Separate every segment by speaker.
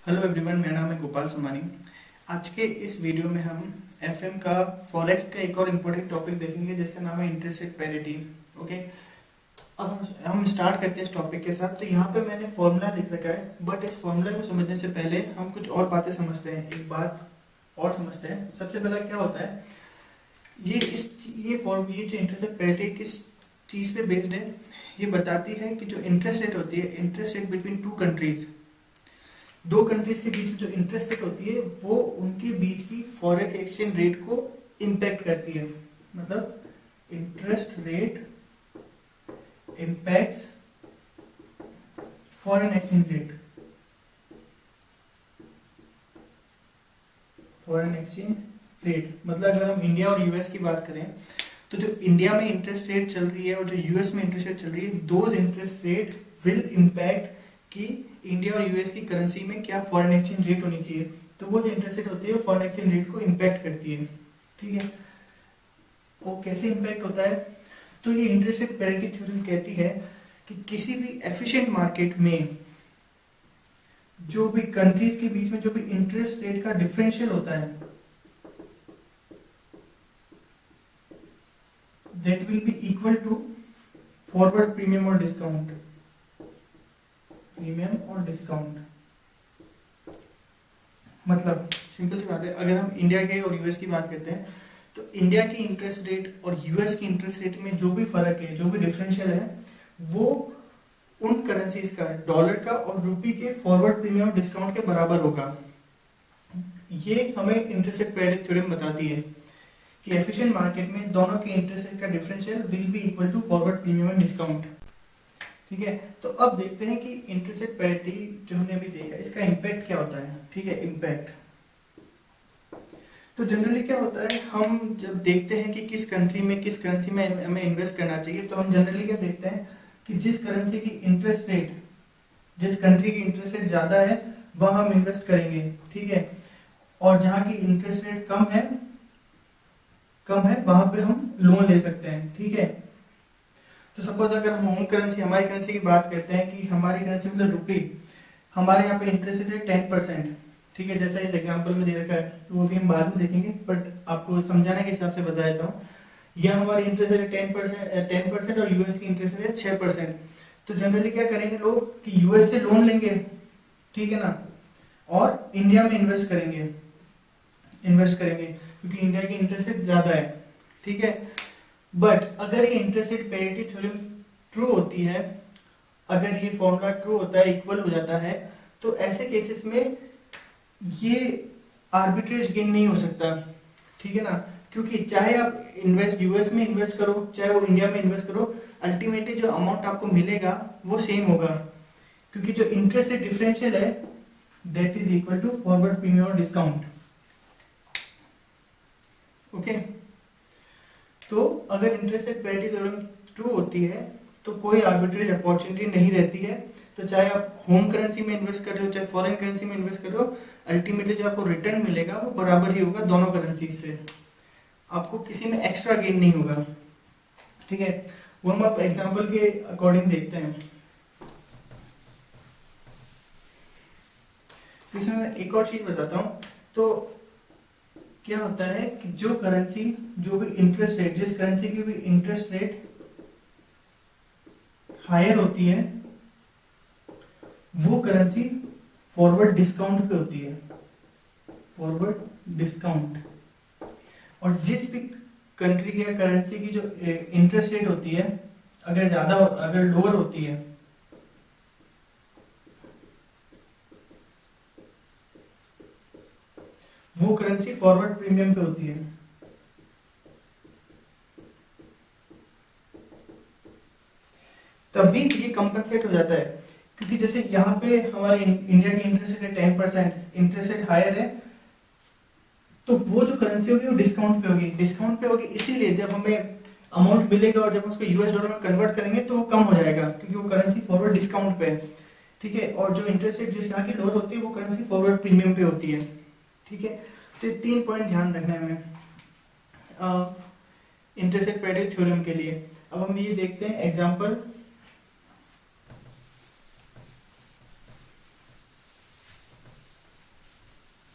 Speaker 1: Hello everyone, मेरा नाम है गोपाल सोमानी। आज के इस वीडियो में हम एफएम का फॉरेक्स का एक और इम्पोर्टेंट टॉपिक देखेंगे जिसका नाम है इंटरेस्ट रेट पैरिटी। ओके, अब हम स्टार्ट करते हैं इस टॉपिक के साथ। तो यहाँ पे मैंने फॉर्मूला लिख रखा है, बट इस फॉर्मूला को समझने से पहले हम कुछ और बातें समझते हैं। एक बात और समझते हैं। सबसे पहला क्या होता है, ये जो इंटरेस्ट रेट पैरिटी किस चीज़ पे बेस्ड है, ये बताती है कि जो इंटरेस्ट रेट होती है, interest rate between two countries, दो कंट्रीज के बीच में जो इंटरेस्ट रेट होती है वो उनके बीच की फॉरेन एक्सचेंज रेट को इम्पैक्ट करती है। मतलब interest rate impacts foreign exchange rate. Foreign exchange rate मतलब अगर हम इंडिया और यूएस की बात करें तो जो इंडिया में इंटरेस्ट रेट चल रही है और जो यूएस में इंटरेस्ट रेट चल रही है, those interest rate will impact कि इंडिया और यूएस की करेंसी में क्या फॉरेन एक्सचेंज रेट होनी चाहिए। तो वो जो इंटरेस्ट रेट होती है वो फॉरेन एक्सचेंज रेट को इम्पैक्ट करती है। ठीक है, वो कैसे इम्पैक्ट होता है, तो ये इंटरेस्ट रेट पैरिटी थ्योरम कहती है कि किसी भी एफिशिएंट मार्केट में जो भी कंट्रीज के बीच में जो भी इंटरेस्ट रेट का डिफरेंशियल होता है, that will be equal to forward premium और डिस्काउंट। प्रीमियम और डिस्काउंट मतलब सिंपल सी बात है, अगर हम इंडिया के और यूएस की बात करते हैं तो इंडिया की इंटरेस्ट रेट और यूएस की इंटरेस्ट रेट में जो भी फर्क है, जो भी डिफरेंशियल है, वो उन करेंसीज का, डॉलर का और रुपी के फॉरवर्ड प्रीमियम और डिस्काउंट के बराबर होगा। ये हमें इंटरेस्ट रेट पैरिटी थ्योरम बताती है कि एफिशिएंट मार्केट में दोनों के इंटरेस्ट रेट का differential will be equal to forward premium and discount. ठीक है, तो अब देखते हैं कि इंटरेस्ट रेट पैरिटी जो हमने अभी देखा, इसका इम्पैक्ट क्या होता है। ठीक है, इम्पैक्ट तो जनरली क्या होता है, हम जब देखते हैं कि किस कंट्री में, किस करेंसी में हमें इन्वेस्ट करना चाहिए, तो हम जनरली क्या देखते हैं कि जिस करेंसी की इंटरेस्ट रेट, जिस कंट्री की इंटरेस्ट रेट ज्यादा है वहां हम इन्वेस्ट करेंगे। ठीक है, और जहां की इंटरेस्ट रेट कम है वहां पे हम लोन ले सकते हैं। ठीक है, तो सपोज अगर हम होम करेंसी, हमारी करेंसी की बात करते हैं कि हमारी करेंसी मतलब रुपी, हमारे यहाँ पे इंटरेस्ट रेट 10%। ठीक है, जैसा इस एग्जांपल में दे रखा है, तो वो भी हम बाद में देखेंगे, बट आपको समझाने के हिसाब से बता देता हूँ। यह हमारी इंटरेस्ट रेट 10% और यूएस की इंटरेस्ट रेट 6%। तो जनरली क्या करेंगे लोग कि यूएस से लोन लेंगे, ठीक है ना, और इंडिया में इन्वेस्ट करेंगे क्योंकि इंडिया की इंटरेस्ट रेट ज्यादा है। ठीक है, बट अगर ये interest rate parity theorem true होती है, अगर ये फॉर्मूला ट्रू होता है, इक्वल हो जाता है, तो ऐसे केसेस में ये आर्बिट्रेज गेन नहीं हो सकता। ठीक है ना, क्योंकि चाहे आप इन्वेस्ट यूएस में इन्वेस्ट करो, चाहे वो इंडिया में इन्वेस्ट करो, अल्टीमेटली जो अमाउंट आपको मिलेगा वो सेम होगा, क्योंकि जो इंटरेस्ट रेट डिफरेंशियल है that is equal to forward premium और डिस्काउंट। ओके, तो अगर interest rate parity theorem true होती है तो कोई आर्बिट्रेज अपॉर्चुनिटी नहीं रहती है। तो चाहे आप होम करेंसी में इन्वेस्ट कर रहे हो, चाहे फॉरेन करेंसी में इन्वेस्ट कर रहे हो, अल्टीमेटली जो आपको रिटर्न मिलेगा वो बराबर ही होगा दोनों करेंसी से। आपको किसी में एक्स्ट्रा गेन नहीं होगा। ठीक है, वो हम आप एग्जांपल के अकॉर्डिंग देखते हैं। इसमें मैं एक और चीज बताता हूँ। तो क्या होता है कि जो करेंसी, जो भी इंटरेस्ट रेट, जिस करेंसी की भी इंटरेस्ट रेट हायर होती है वो करेंसी फॉरवर्ड डिस्काउंट पे होती है, फॉरवर्ड डिस्काउंट। और जिस भी कंट्री या करेंसी की जो इंटरेस्ट रेट होती है, अगर लोअर होती है, वो करेंसी फॉरवर्ड प्रीमियम पे होती है। तभी ये कंपनसेट हो जाता है, क्योंकि जैसे यहाँ पे हमारे इंडिया की interest rate 10%, interest rate higher है, तो वो जो करेंसी होगी वो डिस्काउंट पे होगी। इसीलिए जब हमें अमाउंट मिलेगा और जब उसको यूएस डॉलर में कन्वर्ट करेंगे तो वो कम हो जाएगा, क्योंकि वो करेंसी फॉरवर्ड डिस्काउंट पे है। ठीक है, और जो इंटरेस्ट रेट जिस यहाँ की लोअर होती है वो करेंसी फॉरवर्ड प्रीमियम पे होती है। ठीक है, तो 3 पॉइंट ध्यान रखना है हमें इंटरेस्ट रेट पैरिटी थ्योरम के लिए। अब हम ये देखते हैं एग्जांपल।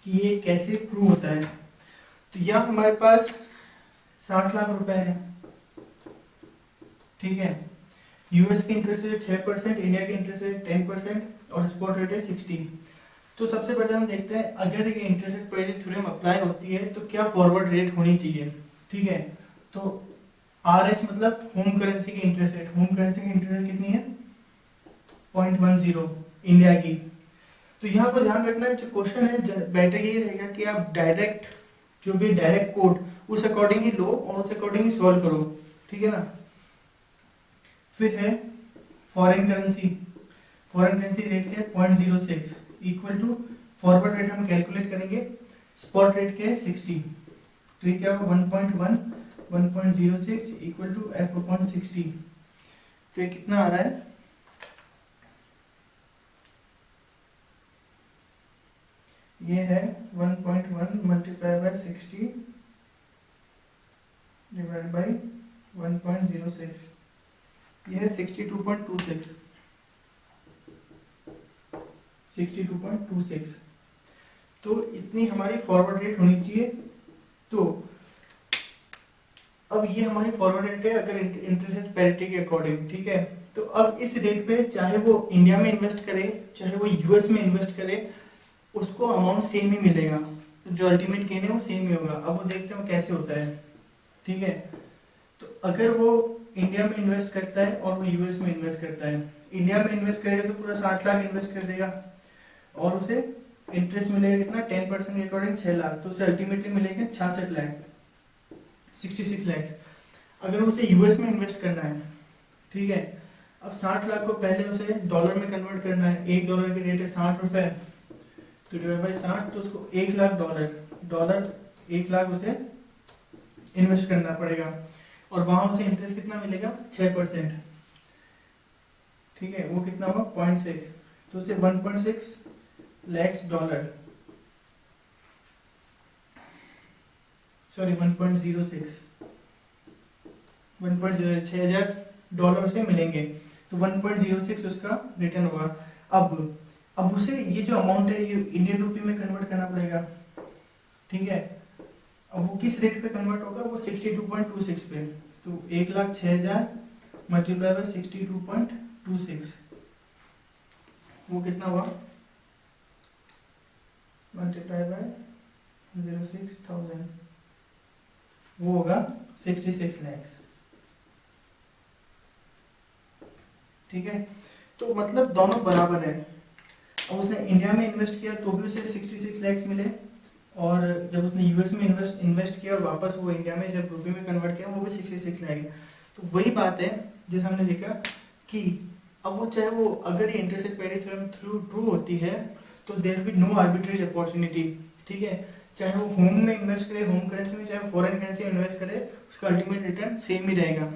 Speaker 1: कि ये कैसे प्रूव होता है। तो यहाँ हमारे पास 60 लाख रुपए है, ठीक है। यूएस की इंटरेस्ट रेट 6%, इंडिया की इंटरेस्ट रेट 10% और स्पॉट रेट है 60। तो सबसे पहले हम देखते हैं अगर ये interest rate parity theorem apply होती है तो क्या फॉरवर्ड रेट होनी चाहिए, ठीक है। तो RH मतलब होम करेंसी की इंटरेस्ट रेट, होम करेंसी की इंटरेस्ट रेट कितनी है 0.10 इंडिया की। तो यहाँ पर ध्यान रखना है, जो क्वेश्चन है बेटर यही रहेगा कि आप डायरेक्ट जो भी डायरेक्ट कोड उस अकॉर्डिंग ही लो और उस अकॉर्डिंग ही सॉल्व करो, ठीक है ना। फिर है foreign currency, foreign currency rate के 0.06 इक्वल टू फॉरवर्ड रेट हम कैलकुलेट करेंगे स्पॉट रेट के 60। तो ये क्या होगा 1.06 इक्वल टू f अपॉन 60। तो ये कितना आ रहा है, ये है 1.1 मल्टीप्लाई बाय 60 डिवाइड बाय 1.06, ये है 62.26। 62.26। तो इतनी हमारी फॉरवर्ड रेट होनी चाहिए। तो अब ये हमारी फॉरवर्ड रेट है अगर इंटरेस्ट रेट पैरिटी के अकॉर्डिंग, ठीक है। तो अब इस रेट पे चाहे वो इंडिया में इन्वेस्ट करे चाहे वो यूएस में इन्वेस्ट करे उसको अमाउंट सेम ही मिलेगा, जो अल्टीमेट गेन है वो सेम ही होगा। अब वो देखते हैं कैसे होता है, ठीक है। तो अगर वो इंडिया में इन्वेस्ट करता है और वो यूएस में इन्वेस्ट करता है, इंडिया में इन्वेस्ट करेगा तो पूरा 60 लाख इन्वेस्ट कर देगा और उसे इंटरेस्ट मिलेगा कितना 10% के अकॉर्डिंग 6 लाख, तो उसे अल्टीमेटली मिलेगा 66 लाख 66 लाख। अगर उसे यूएस में इन्वेस्ट करना है, ठीक है, अब 60 लाख को पहले उसे डॉलर में कन्वर्ट करना है, $1 की रेट है 60 रुपए, तो डिवाइड बाय 60, तो उसको 1 लाख डॉलर 1 लाख उसे इन्वेस्ट करना पड़ेगा और वहां उसे इंटरेस्ट कितना मिलेगा 6%, ठीक है। वो कितना होगा 0.6, तो उसे 1.6 लाख डॉलर, सॉरी 1.06 $6,000 उसे मिलेंगे, तो 1.06 उसका रिटर्न होगा। अब उसे ये जो अमाउंट है ये इंडियन रूपी में कन्वर्ट करना पड़ेगा, ठीक है। अब वो किस रेट पे कन्वर्ट होगा, वो 62.26 पे, तो 1,06,000 मल्टीप्लाई बाय 62.26, वो कितना हुआ मल्टीप्लाई बाय 06,000, वो होगा 66 लाख, ठीक है। तो मतलब दोनों बराबर है। अब उसने इंडिया में इन्वेस्ट किया तो भी उसे 66 लाख मिले और जब उसने यूएस में इन्वेस्ट किया और वापस वो इंडिया में जब रुपये में कन्वर्ट किया वो भी 66 लाख है। तो वही बात है जैसे हमने देखा कि अब वो चाहे वो अगर ये interest rate parity theorem true होती है तो there will be no arbitrage opportunity, ठीक है। चाहे वो होम में इन्वेस्ट करे होम करेंसी में, चाहे फॉरेन करेंसी में इन्वेस्ट करे, उसका अल्टीमेट रिटर्न सेम ही रहेगा,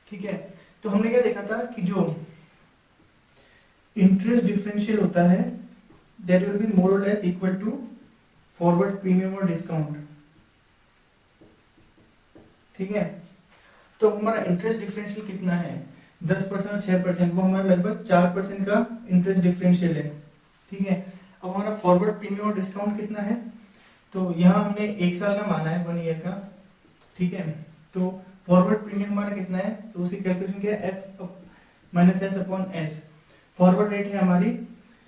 Speaker 1: ठीक है। तो हमने क्या देखा था कि जो इंटरेस्ट डिफरेंशियल होता है दैट विल बी मोर और less equal to forward premium और डिस्काउंट, ठीक है। तो हमारा इंटरेस्ट डिफरेंशियल कितना है 10% और 6%, वो हमारा लगभग 4% का इंटरेस्ट डिफरेंशियल है, ठीक है। अब हमारा फॉरवर्ड प्रीमियम और डिस्काउंट कितना है, तो यहाँ हमने 1 साल का माना है 1 ईयर का, ठीक है। तो फॉरवर्ड प्रीमियम हमारा कितना है, तो उसकी कैलकुलेशन क्या है f minus S upon S. Forward rate है हमारी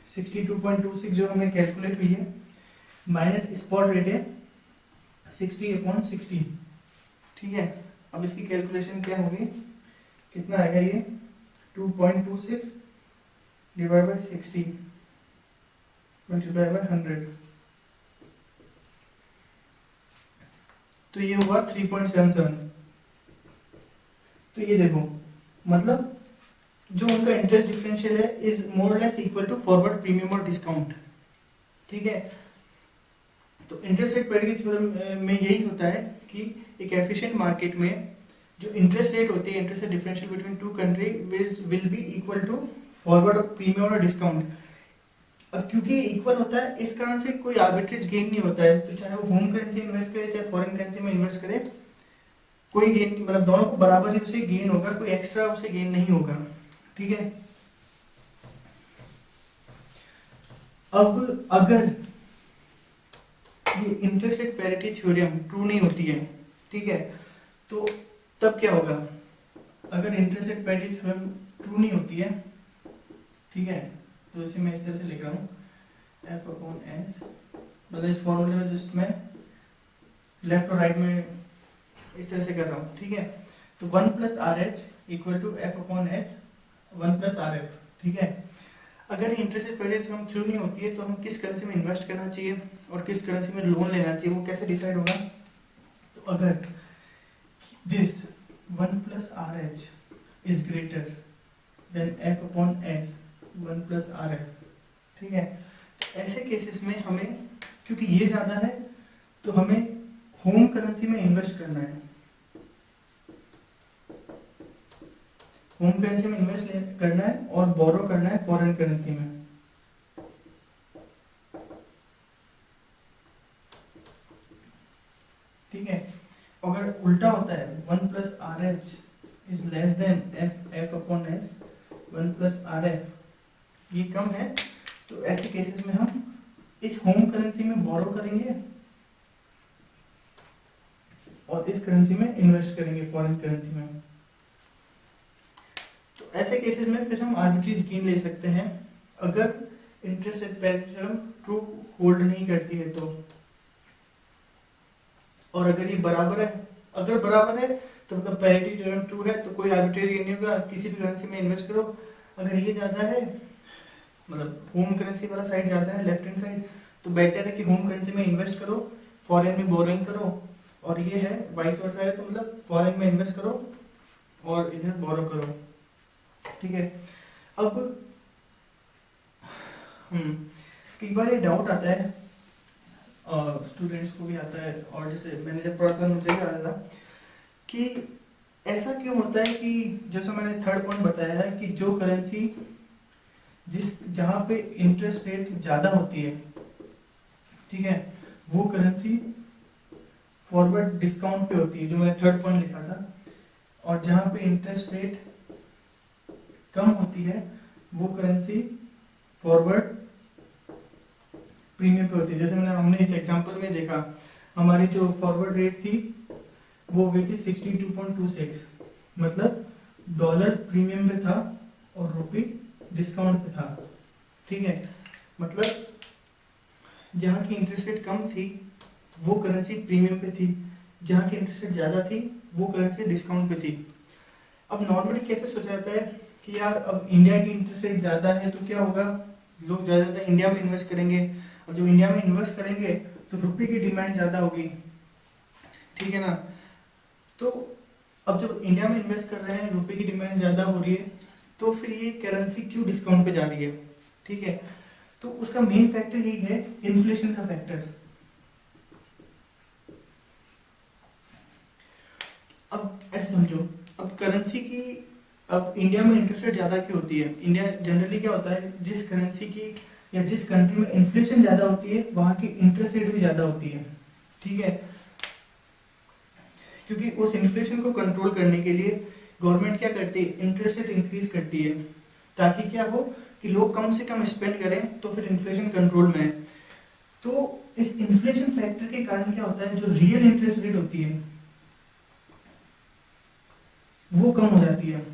Speaker 1: 62.26 जो हमें कैलकुलेट हुई है, माइनस स्पॉट रेट है 60/60, ठीक है। अब इसकी कैलकुलेशन क्या होगी, कितना आएगा ये 2.26 डिवाइड बाय 60 मल्टीप्लाई बाय 100, तो ये हुआ 3.77। तो ये देखो मतलब जो उनका इंटरेस्ट डिफरेंशियल है इज मोर और less equal to forward premium और डिस्काउंट, ठीक है। तो इंटरेस्ट रेट पैरिटी थ्योरम में यही होता है कि एक एफिशिएंट मार्केट में जो इंटरेस्ट रेट होती है, interest rate differential between two country will be equal to forward premium और डिस्काउंट। अब क्योंकि इक्वल होता है इस कारण से कोई आर्बिट्रेज गेन नहीं होता है, तो चाहे वो होम करेंसी इन्वेस्ट करे चाहे फॉरेन करेंसी में इन्वेस्ट करे कोई गेन, मतलब दोनों को बराबर ही उसे गेन होगा, कोई एक्स्ट्रा उसे गेन नहीं होगा, ठीक है। अब अगर ये interest rate parity theorem true नहीं होती है, ठीक है, तो तब क्या होगा, अगर interest rate parity theorem true नहीं होती है, ठीक है, तो इसे मैं इस तरह से लिख रहा हूँ एफ अपॉन एस, मतलब इस फॉर्मूले में जस्ट मैं लेफ्ट और राइट में इस तरह से कर रहा हूँ, ठीक है, तो 1 plus R H equal to F upon S 1 plus R F, ठीक है। अगर interest rate parity theorem true नहीं होती है तो हम किस करेंसी में इन्वेस्ट करना चाहिए और किस करेंसी में लोन लेना चाहिए वो कैसे डिसाइड होगा, तो अगर this 1 plus R H is greater than F upon S 1 plus R F, ठीक है, तो ऐसे केसेस में हमें, क्योंकि ये ज्यादा है तो हमें होम करेंसी में इन्वेस्ट करना है, होम करेंसी में इन्वेस्ट करना है और बोरो करना है फॉरेन करेंसी में, ठीक है। अगर उल्टा होता है 1 plus R H is less than S F upon S 1 plus R F ये कम है, तो ऐसे केसेस में हम इस होम करेंसी में बोरो करेंगे और इस करेंसी में इन्वेस्ट करेंगे फॉरेन करेंसी में, तो ऐसे केसेस में फिर हम आर्बिट्रेज गेन ले सकते हैं अगर interest rate parity theorem true hold नहीं करती है तो, और अगर ये बराबर है, अगर बराबर है तो मतलब पैरिटी थ्योरम ट्रू है तो कोई आर्बिट्रेज गेन नहीं होगा, किसी भी करेंसी में इन्वेस्ट करो। अगर ये ज्यादा है, मतलब होम करेंसी वाला साइड ज्यादा है लेफ्ट हैंड साइड, तो बेटर है कि होम करेंसी में इन्वेस्ट करो, फॉरेन में बोरोइंग करो, और ये है वाइस वर्सा है तो मतलब फॉरेन में इन्वेस्ट करो और इधर बोरो करो, ठीक है। अब कई बार ये डाउट आता है स्टूडेंट्स को भी आता है, और जैसे मैंने जब पढ़ा था मुझे भी आता था कि ऐसा क्यों होता है कि जैसा मैंने थर्ड पॉइंट बताया है कि जो करेंसी जहां पे इंटरेस्ट रेट ज्यादा होती है, ठीक है, वो करेंसी फॉरवर्ड डिस्काउंट पे होती है, जो मैंने थर्ड पॉइंट लिखा था, और जहां पे इंटरेस्ट रेट कम होती है वो करेंसी फॉरवर्ड प्रीमियम पे होती है। जैसे हमने इस एग्जांपल में देखा, हमारी जो फॉरवर्ड रेट थी वो हो गई थी 62.26, मतलब डॉलर प्रीमियम पे था और रुपी डिस्काउंट पे था, ठीक है, मतलब जहां की इंटरेस्ट रेट कम थी वो करेंसी प्रीमियम पे थी, जहां की इंटरेस्ट रेट ज्यादा थी वो करेंसी डिस्काउंट पे थी। अब नॉर्मली कैसे सोचा जाता है कि यार अब इंडिया की इंटरेस्ट रेट ज्यादा है तो क्या होगा, लोग ज्यादातर इंडिया में इन्वेस्ट करेंगे, और जब इंडिया में इन्वेस्ट करेंगे तो रुपये की डिमांड ज्यादा होगी, ठीक है ना। तो अब जब इंडिया में इन्वेस्ट कर रहे हैं, रुपये की डिमांड ज्यादा हो रही है, तो फिर ये करेंसी क्यों डिस्काउंट पे जा रही है, ठीक है। तो उसका मेन फैक्टर यही है इन्फ्लेशन का फैक्टर। अब ऐसे समझो, अब करेंसी की, अब इंडिया में इंटरेस्ट रेट ज्यादा क्यों होती है, इंडिया जनरली क्या होता है, जिस करेंसी की या जिस कंट्री में इन्फ्लेशन ज्यादा होती है वहां की इंटरेस्ट रेट भी ज्यादा होती है, ठीक है, क्योंकि उस इन्फ्लेशन को कंट्रोल करने के लिए गवर्नमेंट क्या करती है, इंटरेस्ट रेट इंक्रीज करती है, ताकि क्या हो कि लोग कम से कम स्पेंड करें, तो फिर इन्फ्लेशन कंट्रोल में है। तो इस इन्फ्लेशन फैक्टर के कारण क्या होता है, जो रियल इंटरेस्ट रेट होती है वो कम हो जाती है,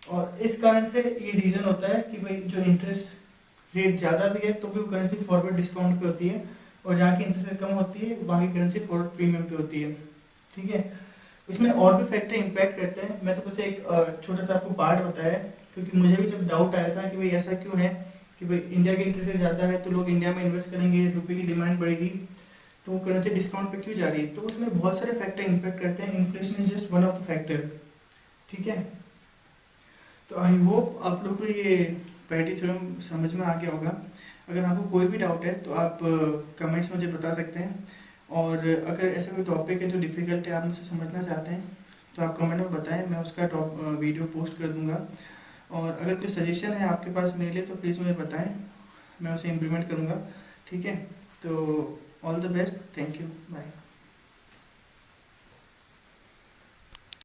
Speaker 1: और इस कारण से ये रीजन होता है कि भाई जो इंटरेस्ट रेट ज्यादा भी है तो भी वो करेंसी फॉरवर्ड डिस्काउंट पे होती है, और जहाँ की इंटरेस्ट रेट कम होती है वहाँ की करेंसी फॉरवर्ड प्रीमियम पे होती है, ठीक है। इसमें और भी फैक्टर इंपैक्ट करते हैं, मैं तो बस एक छोटा सा आपको पार्ट बताया, क्योंकि मुझे भी जब डाउट आया था कि भाई ऐसा क्यों है कि भाई इंडिया की इंटरेस्ट रेट ज्यादा है तो लोग इंडिया में इन्वेस्ट करेंगे, रुपये की डिमांड बढ़ेगी, तो वो करेंसी डिस्काउंट पे क्यों जा रही है, तो उसमें बहुत सारे फैक्टर इंपैक्ट करते हैं, inflation is just one of the factor, ठीक है। तो आई होप आप लोग को ये पैरिटी थ्योरम समझ में आ गया होगा। अगर आपको कोई भी डाउट है तो आप कमेंट्स में मुझे बता सकते हैं, और अगर ऐसा कोई टॉपिक है जो डिफ़िकल्ट है आप मुझसे समझना चाहते हैं तो आप कमेंट में बताएं, मैं उसका वीडियो पोस्ट कर दूंगा। और अगर कोई सजेशन है आपके पास मेरे लिए तो प्लीज़ मुझे बताएं, मैं उसे इम्प्लीमेंट करूंगा, ठीक है। तो all the best, thank you, bye.